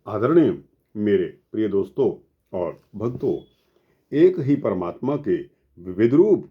आदरणीय मेरे प्रिय दोस्तों और भक्तों, एक ही परमात्मा के विविध रूप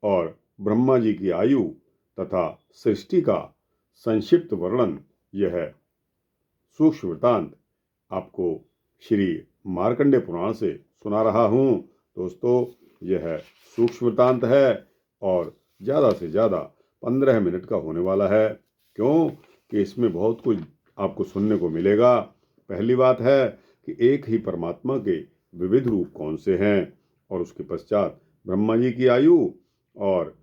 और ब्रह्मा जी की आयु तथा सृष्टि का संक्षिप्त वर्णन, यह सूक्ष्म वृत्तांत आपको श्री मार्कंडे पुराण से सुना रहा हूँ। दोस्तों, यह सूक्ष्म वृत्तांत है और ज़्यादा से ज़्यादा 15 मिनट का होने वाला है। क्यों कि इसमें बहुत कुछ आपको सुनने को मिलेगा। पहली बात है कि एक ही परमात्मा के विविध रूप कौन से हैं, और उसके पश्चात ब्रह्मा जी की आयु और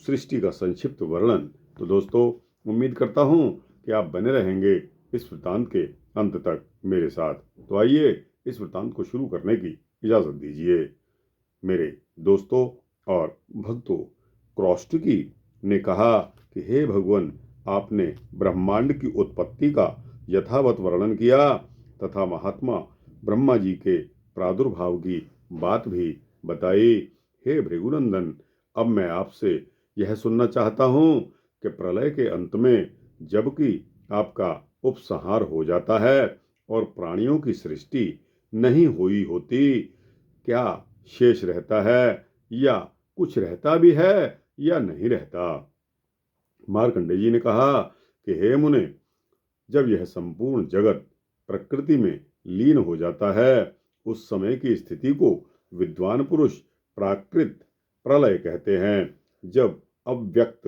सृष्टि का संक्षिप्त वर्णन। तो दोस्तों, उम्मीद करता हूँ कि आप बने रहेंगे इस वृत्तांत के अंत तक मेरे साथ। तो आइए इस वृत्तांत को शुरू करने की इजाजत दीजिए। मेरे दोस्तों और भक्तों, क्रौष्टकी ने कहा कि हे भगवान, आपने ब्रह्मांड की उत्पत्ति का यथावत वर्णन किया तथा महात्मा ब्रह्मा जी के प्रादुर्भाव की बात भी बताई। हे भृगुनंदन, अब मैं आपसे यह सुनना चाहता हूँ कि प्रलय के अंत में जबकि आपका उपसंहार हो जाता है और प्राणियों की सृष्टि नहीं हुई होती, क्या शेष रहता है या कुछ रहता भी है या नहीं रहता। मार्कंडेय जी ने कहा कि हे मुने, जब यह संपूर्ण जगत प्रकृति में लीन हो जाता है, उस समय की स्थिति को विद्वान पुरुष प्राकृत प्रलय कहते हैं। जब अव्यक्त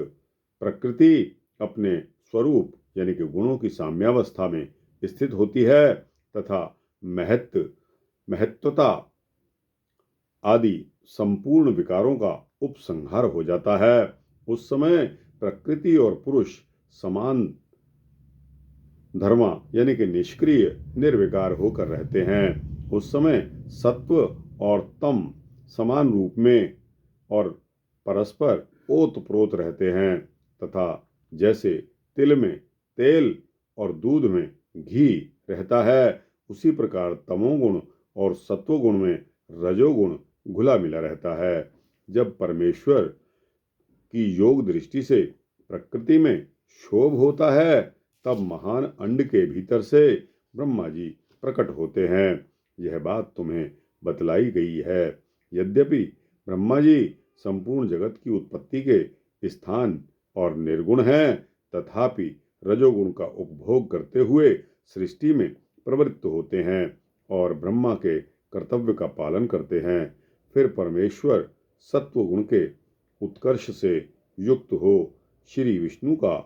प्रकृति अपने स्वरूप यानी कि गुणों की साम्यावस्था में स्थित होती है तथा महत्वता आदि संपूर्ण विकारों का उपसंहार हो जाता है, उस समय प्रकृति और पुरुष समान धर्मा यानी कि निष्क्रिय निर्विकार होकर रहते हैं। उस समय सत्व और तम समान रूप में और परस्पर ओतप्रोत रहते हैं तथा जैसे तिल में तेल और दूध में घी रहता है, उसी प्रकार तमोगुण और सत्वगुण में रजोगुण घुला मिला रहता है। जब परमेश्वर की योग दृष्टि से प्रकृति में क्षोभ होता है, तब महान अंड के भीतर से ब्रह्मा जी प्रकट होते हैं। यह बात तुम्हें बतलाई गई है। यद्यपि ब्रह्मा जी संपूर्ण जगत की उत्पत्ति के स्थान और निर्गुण हैं, तथापि रजोगुण का उपभोग करते हुए सृष्टि में प्रवृत्त होते हैं और ब्रह्मा के कर्तव्य का पालन करते हैं। फिर परमेश्वर सत्वगुण के उत्कर्ष से युक्त हो श्री विष्णु का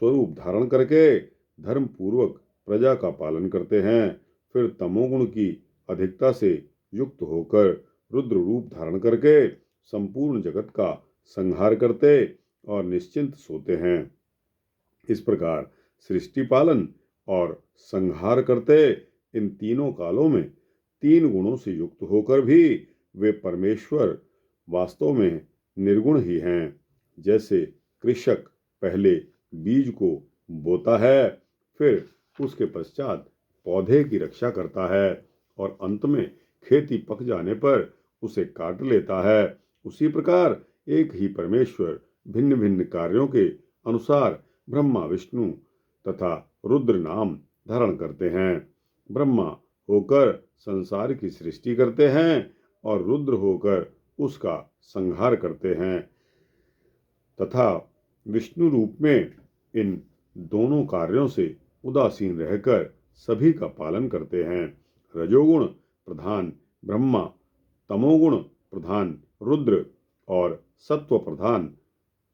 स्वरूप धारण करके धर्म पूर्वक प्रजा का पालन करते हैं। फिर तमोगुण की अधिकता से युक्त होकर रुद्र रूप धारण करके संपूर्ण जगत का संहार करते और निश्चिंत सोते हैं। इस प्रकार सृष्टि पालन और संहार करते इन तीनों कालों में तीन गुणों से युक्त होकर भी वे परमेश्वर वास्तव में निर्गुण ही हैं। जैसे कृषक पहले बीज को बोता है, फिर उसके पश्चात पौधे की रक्षा करता है और अंत में खेती पक जाने पर उसे काट लेता है, उसी प्रकार एक ही परमेश्वर भिन्न भिन्न कार्यों के अनुसार ब्रह्मा विष्णु तथा रुद्र नाम धारण करते हैं। ब्रह्मा होकर संसार की सृष्टि करते हैं और रुद्र होकर उसका संहार करते हैं तथा विष्णु रूप में इन दोनों कार्यों से उदासीन रहकर सभी का पालन करते हैं। रजोगुण प्रधान ब्रह्मा, तमोगुण प्रधान रुद्र और सत्व प्रधान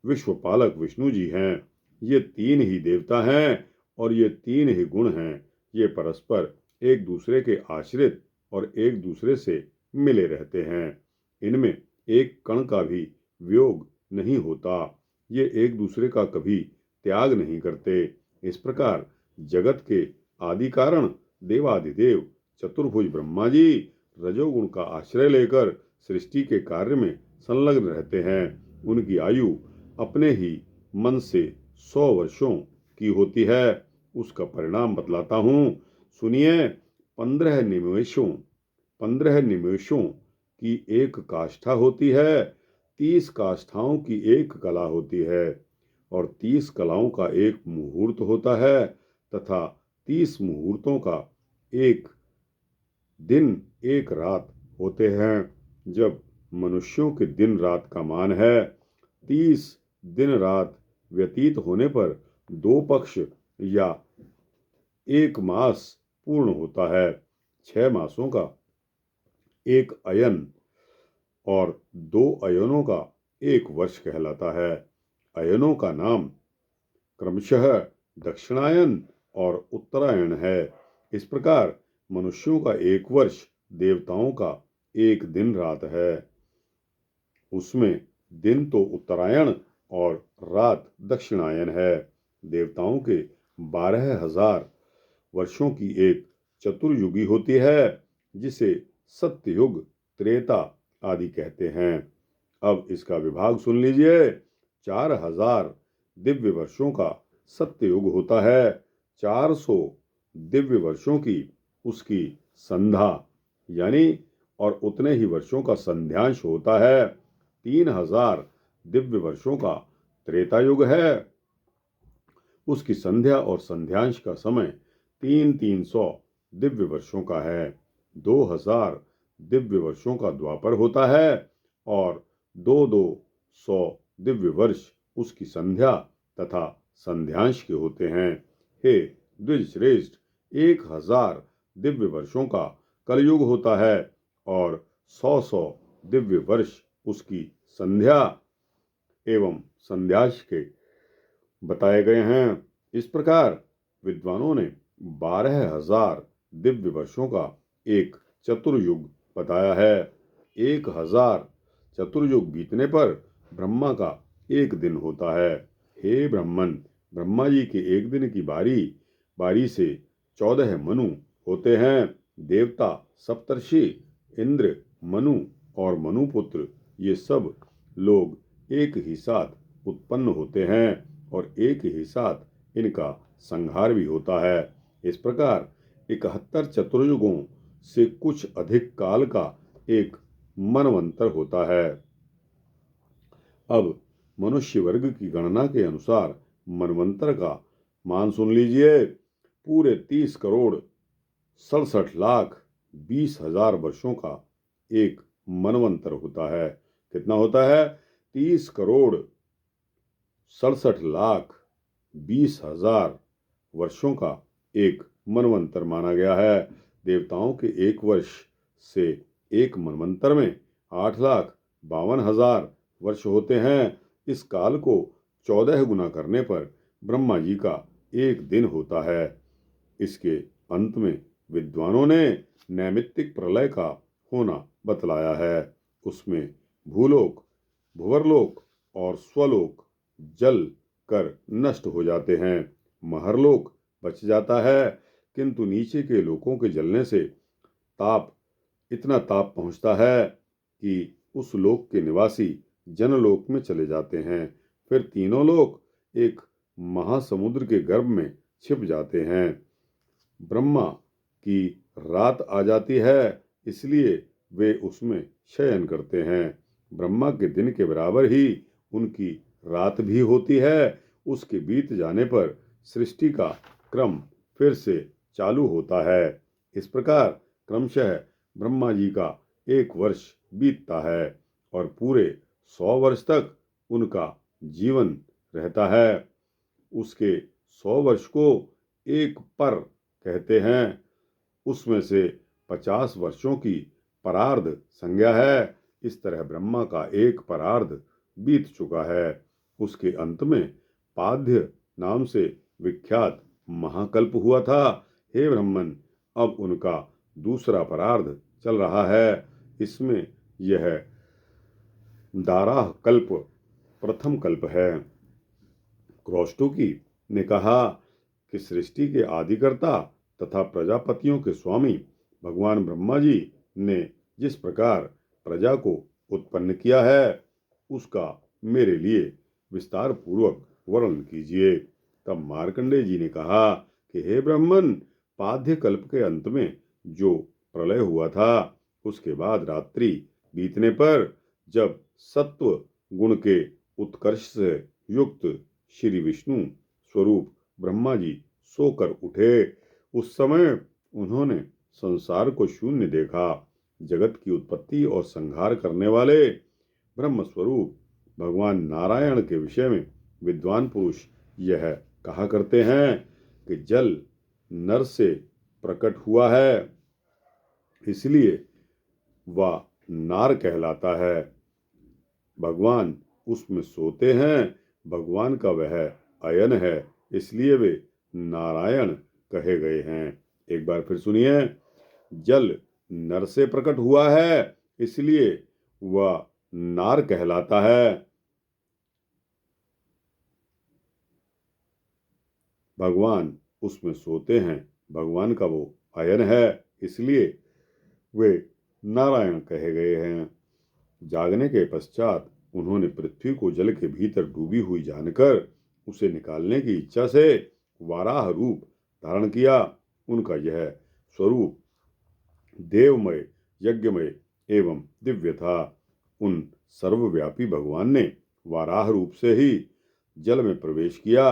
विश्वपालक विष्णु जी हैं। ये तीन ही देवता हैं और ये तीन ही गुण हैं। ये परस्पर एक दूसरे के आश्रित और एक दूसरे से मिले रहते हैं। इनमें एक कण का भी वियोग नहीं होता। ये एक दूसरे का कभी त्याग नहीं करते। इस प्रकार जगत के आदि कारण देवादिदेव चतुर्भुज ब्रह्मा जी रजोगुण का आश्रय लेकर सृष्टि के कार्य में संलग्न रहते हैं। उनकी आयु अपने ही मन से 100 वर्षों की होती है। उसका परिणाम बतलाता हूँ, सुनिए। 15 निमेषों की एक काष्ठा होती है, 30 काष्ठाओं की एक कला होती है और 30 कलाओं का एक मुहूर्त होता है तथा 30 मुहूर्तों का एक दिन एक रात होते हैं। जब मनुष्यों के दिन रात का मान है 30 दिन रात व्यतीत होने पर 2 पक्ष या 1 मास पूर्ण होता है। 6 मासों का 1 अयन और 2 अयनों का 1 वर्ष कहलाता है। अयनों का नाम क्रमशः दक्षिणायन और उत्तरायण है। इस प्रकार मनुष्यों का 1 वर्ष देवताओं का 1 दिन रात है। उसमें दिन तो उत्तरायण और रात दक्षिणायन है। देवताओं के 12,000 वर्षों की एक चतुर्युगी होती है, जिसे सत्ययुग, त्रेता आदि कहते हैं। अब इसका विभाग सुन लीजिए। 4,000 दिव्य वर्षों का सत्ययुग होता है। 400 दिव्य वर्षों की उसकी संध्या यानी और उतने ही वर्षों का संध्यांश होता है। 3,000 दिव्य वर्षों का त्रेता युग है। उसकी संध्या और संध्यांश का समय 300 दिव्य वर्षों का है। 2,000 दिव्य वर्षों का द्वापर होता है और 200 दिव्य वर्ष उसकी संध्या तथा संध्यांश के होते हैं। हे द्विजश्रेष्ठ, 1,000 दिव्य वर्षों का कलयुग होता है और 100 दिव्य वर्ष उसकी संध्या एवं संध्यांश के बताए गए हैं। इस प्रकार विद्वानों ने 12,000 दिव्य वर्षों का एक चतुर्युग बताया है। 1,000 चतुर्युग बीतने पर ब्रह्मा का 1 दिन होता है। हे ब्रह्मन, ब्रह्मा जी के 1 दिन की बारी से 14 मनु होते हैं। देवता, सप्तर्षि, इंद्र, मनु और मनुपुत्र ये सब लोग एक ही साथ उत्पन्न होते हैं और एक ही साथ इनका संहार भी होता है। इस प्रकार 71 चतुर्युगों से कुछ अधिक काल का एक मनवंतर होता है। अब मनुष्य वर्ग की गणना के अनुसार मनवंतर का मान सुन लीजिए। पूरे 30 करोड़ 67 लाख 20,000 वर्षों का एक मनवंतर होता है। कितना होता है? 30 करोड़ 67 लाख 20,000 वर्षों का एक मनवंतर माना गया है। देवताओं के 1 वर्ष से एक मनवंतर में 8,52,000 वर्ष होते हैं। इस काल को 14 गुना करने पर ब्रह्मा जी का 1 दिन होता है। इसके अंत में विद्वानों ने नैमित्तिक प्रलय का होना बतलाया है। उसमें भूलोक, भुवरलोक और स्वलोक जल कर नष्ट हो जाते हैं। महरलोक बच जाता है, किंतु नीचे के लोकों के जलने से इतना ताप पहुंचता है कि उस लोक के निवासी जनलोक में चले जाते हैं। फिर तीनों लोक एक महासमुद्र के गर्भ में छिप जाते हैं। ब्रह्मा की रात आ जाती है, इसलिए वे उसमें शयन करते हैं। ब्रह्मा के दिन के बराबर ही उनकी रात भी होती है। उसके बीत जाने पर सृष्टि का क्रम फिर से चालू होता है। इस प्रकार क्रमशः ब्रह्मा जी का 1 वर्ष बीतता है और पूरे 100 वर्ष तक उनका जीवन रहता है। उसके 100 वर्ष को एक पर कहते हैं। उसमें से 50 वर्षों की परार्ध संज्ञा है। इस तरह ब्रह्मा का 1 परार्ध बीत चुका है। उसके अंत में पाद्य नाम से विख्यात महाकल्प हुआ था। हे ब्रह्मन, अब उनका दूसरा परार्ध चल रहा है। इसमें यह दाराह कल्प प्रथम कल्प है। क्रौष्टुकी ने कहा कि सृष्टि के आदिकर्ता तथा प्रजापतियों के स्वामी भगवान ब्रह्मा जी ने जिस प्रकार प्रजा को उत्पन्न किया है, उसका मेरे लिए विस्तार पूर्वक वर्णन कीजिए। तब मार्कंडेय जी ने कहा कि हे ब्राह्मण, पाद्य कल्प के अंत में जो प्रलय हुआ था, उसके बाद रात्रि बीतने पर जब सत्व गुण के उत्कर्ष से युक्त श्री विष्णु स्वरूप ब्रह्मा जी सोकर उठे, उस समय उन्होंने संसार को शून्य देखा। जगत की उत्पत्ति और संहार करने वाले ब्रह्म स्वरूप भगवान नारायण के विषय में विद्वान पुरुष यह कहा करते हैं कि जल नर से प्रकट हुआ है, इसलिए वह नार कहलाता है। भगवान उसमें सोते हैं, भगवान का वह अयन है, इसलिए वे नारायण कहे गए हैं। एक बार फिर सुनिए। जल नर से प्रकट हुआ है, इसलिए वह नार कहलाता है। भगवान उसमें सोते हैं, भगवान का वो अयन है, इसलिए वे नारायण कहे गए हैं। जागने के पश्चात उन्होंने पृथ्वी को जल के भीतर डूबी हुई जानकर उसे निकालने की इच्छा से वाराह रूप धारण किया। उनका यह स्वरूप देवमय, यज्ञमय एवं दिव्य था। उन सर्वव्यापी भगवान ने वाराह रूप से ही जल में प्रवेश किया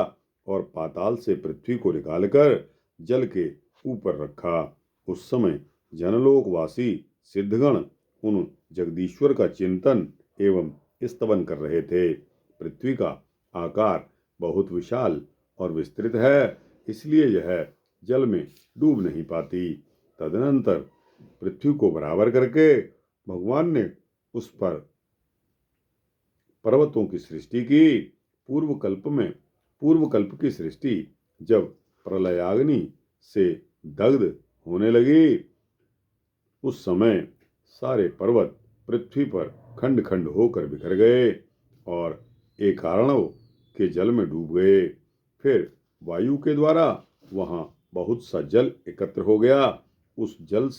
और पाताल से पृथ्वी को निकालकर जल के ऊपर रखा। उस समय जनलोकवासी सिद्धगण उन जगदीश्वर का चिंतन एवं स्तवन कर रहे थे। पृथ्वी का आकार बहुत विशाल और विस्तृत है, इसलिए यह जल में डूब नहीं पाती। तदनंतर पृथ्वी को बराबर करके भगवान ने उस पर पर्वतों की सृष्टि की। पूर्व कल्प की सृष्टि जब प्रलयाग्नि से दग्ध होने लगी, उस समय सारे पर्वत पृथ्वी पर खंड खंड होकर बिखर गए और एक कारणों के जल में डूब गए। फिर वायु के द्वारा वहां बहुत सा जल एकत्र हो गया। उस जल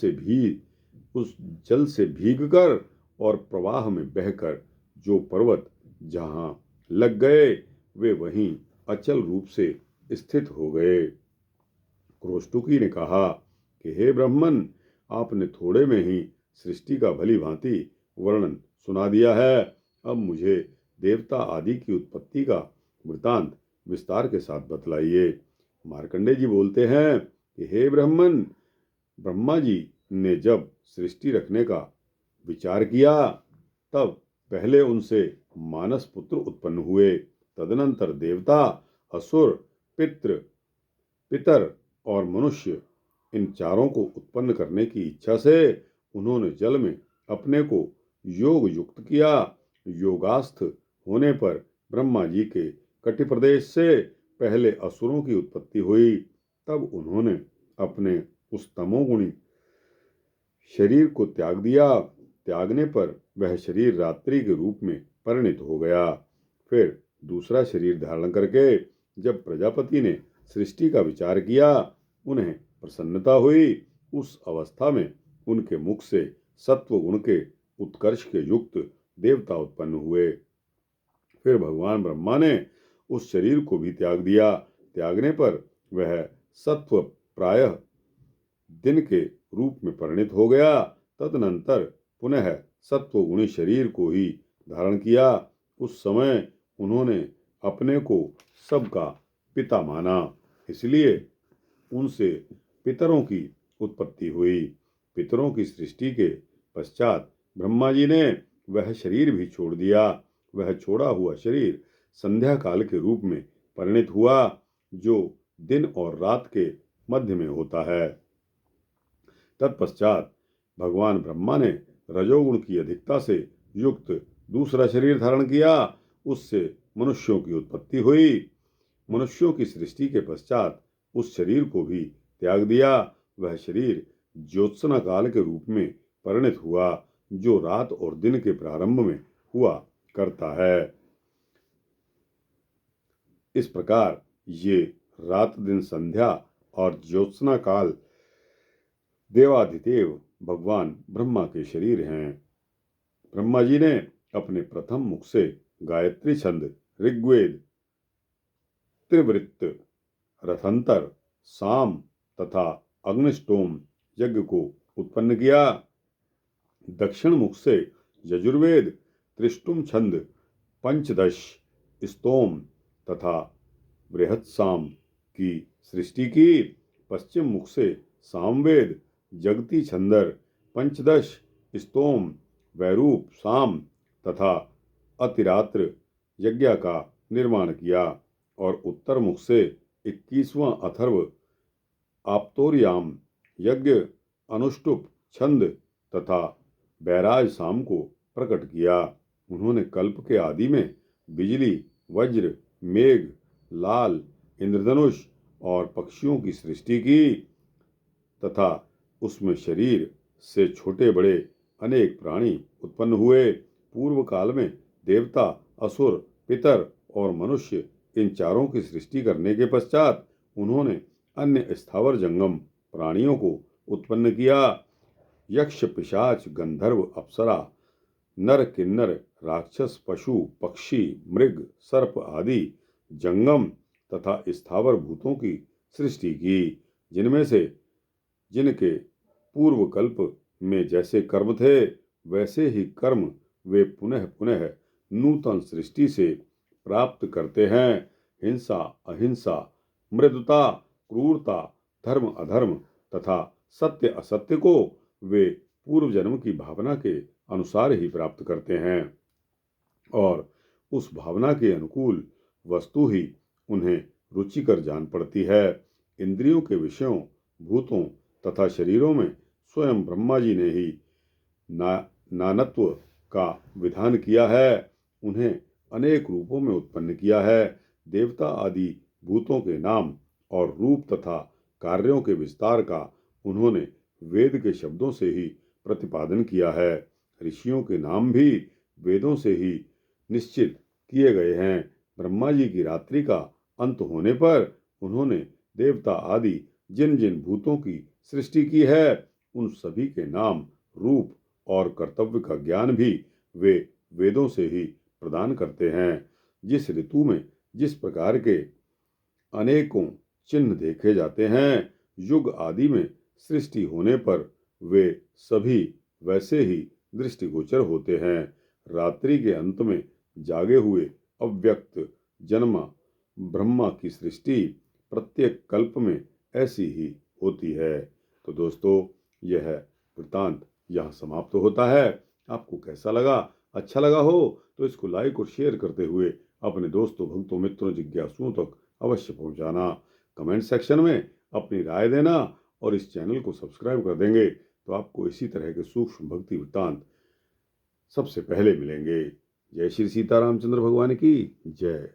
से भीगकर और प्रवाह में बहकर जो पर्वत जहां लग गए, वे वहीं अचल रूप से स्थित हो गए। क्रोष्टुकी ने कहा कि हे ब्राह्मण, आपने थोड़े में ही सृष्टि का भली भांति वर्णन सुना दिया है। अब मुझे देवता आदि की उत्पत्ति का वृतांत विस्तार के साथ बतलाइए। मार्कंडेय जी बोलते हैं कि हे ब्राह्मण, ब्रह्मा जी ने जब सृष्टि रखने का विचार किया, तब पहले उनसे मानस पुत्र उत्पन्न हुए। तदनंतर देवता, असुर, पितर और मनुष्य, इन चारों को उत्पन्न करने की इच्छा से उन्होंने जल में अपने को योग युक्त किया। योगास्थ होने पर ब्रह्मा जी के कटि प्रदेश से पहले असुरों की उत्पत्ति हुई। तब उन्होंने अपने उस तमोगुणी शरीर को त्याग दिया। त्यागने पर वह शरीर रात्रि के रूप में परिणित हो गया। फिर दूसरा शरीर धारण करके जब प्रजापति ने सृष्टि का विचार किया, उन्हें प्रसन्नता हुई। उस अवस्था में उनके मुख से सत्व गुण के उत्कर्ष के युक्त देवता उत्पन्न हुए। फिर भगवान ब्रह्मा ने उस शरीर को भी त्याग दिया। त्यागने पर वह सत्व प्रायः दिन के रूप में परिणित हो गया। तदनंतर पुनः सत्वगुणी शरीर को ही धारण किया। उस समय उन्होंने अपने को सबका पिता माना, इसलिए उनसे पितरों की उत्पत्ति हुई। पितरों की सृष्टि के पश्चात ब्रह्मा जी ने वह शरीर भी छोड़ दिया। वह छोड़ा हुआ शरीर संध्या काल के रूप में परिणित हुआ, जो दिन और रात के मध्य में होता है। तत्पश्चात भगवान ब्रह्मा ने रजोगुण की अधिकता से युक्त दूसरा शरीर धारण किया। उससे मनुष्यों की उत्पत्ति हुई। मनुष्यों की सृष्टि के पश्चात उस शरीर को भी त्याग दिया। वह शरीर ज्योत्सना काल के रूप में परिणित हुआ, जो रात और दिन के प्रारंभ में हुआ करता है। इस प्रकार ये रात दिन संध्या और ज्योत्सना काल देवाधिदेव भगवान ब्रह्मा के शरीर हैं। ब्रह्मा जी ने अपने प्रथम मुख से गायत्री छंद, ऋग्वेद, त्रिवृत्त, रथंतर, साम तथा अग्निष्टोम यज्ञ को उत्पन्न किया। दक्षिण मुख से यजुर्वेद, त्रिष्टुम छंद, पंचदश स्तोम तथा बृहत्साम की सृष्टि की। पश्चिम मुख से सामवेद, जगती छंदर, पंचदश, स्तोम, वैरूप, साम तथा अतिरात्र यज्ञ का निर्माण किया और उत्तर मुख से 21वां अथर्व आप्तोर्याम यज्ञ, अनुष्टुप छंद तथा बैराज साम को प्रकट किया। उन्होंने कल्प के आदि में बिजली, वज्र, मेघ, लाल, इंद्रधनुष और पक्षियों की सृष्टि की तथा उसमें शरीर से छोटे बड़े अनेक प्राणी उत्पन्न हुए। पूर्व काल में देवता, असुर, पितर और मनुष्य इन चारों की सृष्टि करने के पश्चात उन्होंने अन्य स्थावर जंगम प्राणियों को उत्पन्न किया। यक्ष, पिशाच, गंधर्व, अप्सरा, नर, किन्नर, राक्षस, पशु, पक्षी, मृग, सर्प आदि जंगम तथा स्थावर भूतों की सृष्टि की, जिनमें से जिनके पूर्व कल्प में जैसे कर्म थे वैसे ही कर्म वे पुनः पुनः नूतन सृष्टि से प्राप्त करते हैं। हिंसा, अहिंसा, मृदुता, क्रूरता, धर्म अधर्म तथा सत्य असत्य को वे पूर्व जन्म की भावना के अनुसार ही प्राप्त करते हैं और उस भावना के अनुकूल वस्तु ही उन्हें रुचिकर जान पड़ती है। इंद्रियों के विषयों, भूतों तथा शरीरों में स्वयं ब्रह्मा जी ने ही नानत्व का विधान किया है। उन्हें अनेक रूपों में उत्पन्न किया है। देवता आदि भूतों के नाम और रूप तथा कार्यों के विस्तार का उन्होंने वेद के शब्दों से ही प्रतिपादन किया है। ऋषियों के नाम भी वेदों से ही निश्चित किए गए हैं। ब्रह्मा जी की रात्रि का अंत होने पर उन्होंने देवता आदि जिन जिन भूतों की सृष्टि की है उन सभी के नाम, रूप और कर्तव्य का ज्ञान भी वे वेदों से ही प्रदान करते हैं। जिस ऋतु में जिस प्रकार के अनेकों चिन्ह देखे जाते हैं, युग आदि में सृष्टि होने पर वे सभी वैसे ही दृष्टिगोचर होते हैं। रात्रि के अंत में जागे हुए अव्यक्त जन्मा ब्रह्मा की सृष्टि प्रत्येक कल्प में ऐसी ही होती है। तो दोस्तों, यह वृत्तांत यहाँ समाप्त होता है। आपको कैसा लगा? अच्छा लगा हो तो इसको लाइक और शेयर करते हुए अपने दोस्तों, भक्तों, मित्रों, जिज्ञासुओं तक अवश्य पहुंचाना। कमेंट सेक्शन में अपनी राय देना और इस चैनल को सब्सक्राइब कर देंगे तो आपको इसी तरह के सूक्ष्म भक्ति वृत्तांत सबसे पहले मिलेंगे। जय श्री सीतारामचंद्र भगवान की जय।